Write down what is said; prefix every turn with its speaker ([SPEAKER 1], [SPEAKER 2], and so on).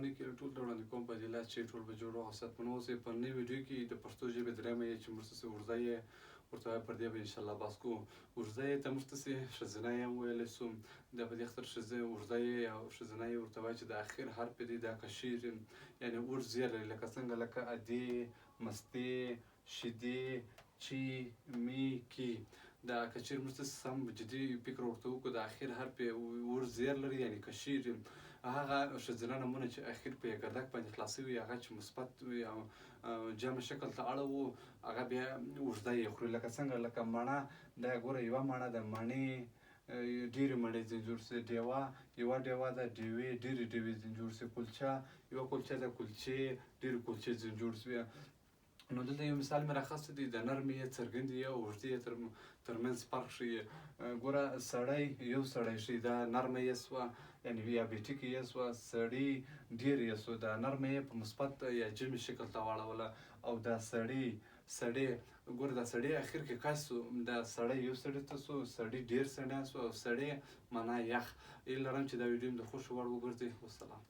[SPEAKER 1] ژبني کې ټول ته وړاندې کوم په دې لحاظ چې ټول به جوړ او صحتمند اوسئ. په نوي ویډیو کې د پښتو ژبې درېیمه یې چې موږ څه اوږده یې ورته پر دې به انشاءالله بحث کوو. اوږده یې ته موږ ته ښځینه یې هم ویلی شو، دا په دې خاطر اوږده یې او ښځینه یې ورته وایي چې د اخر حرف یې دی دا کشیر یعنې اوږد زیر لري، لکه څنګه لکه ادې، مستې، شیدې، چی، می، کی. دا که چیرې موږ سم جدي فکر ورته وکړو د اخر حرف یې اوږد زیر لري یعنې کشیر، هغه ښځینه نومونه چې اخر په یې ګردک باندې خلاصوي وي هغه چې مثبت وي او جمع شکل ته اړه وو هغه بیا اوږده یې خوري. لکه څنګه لکه مڼه، دا ګوره یوه مڼه ده، مڼې ډېرې مڼې ځینې جوړ شي. ډیوه یوه ډیوه ده، ډیوې ډېرې ډیوې ځینې جوړ شي. کلچه یوه کلچه ده، کلچې ډېرې کلچې ځینې جوړ شوي. نو دلته یو مثال مې راخستی دی، د نرمې یې څرګندې یې او اوږدې یې ترمنځ فرق ښیي. ګوره سړی یو سړی ښیي، دا نرمه یې شوه یعنې یا بیټیکې یې شوه، سړي ډېر یې شو، دا نرمه یې په مثبت یا جمعي شکل ته واړوله. او دا سړي سړی ګوره دا سړی اخر کې کس شو، دا سړی یو سړي ته شو، سړي ډېر سړیان شو او سړی معنا یخ. هیله لرم چې دا ویډیو مې د خوښې وړ وګرځي. والسلام.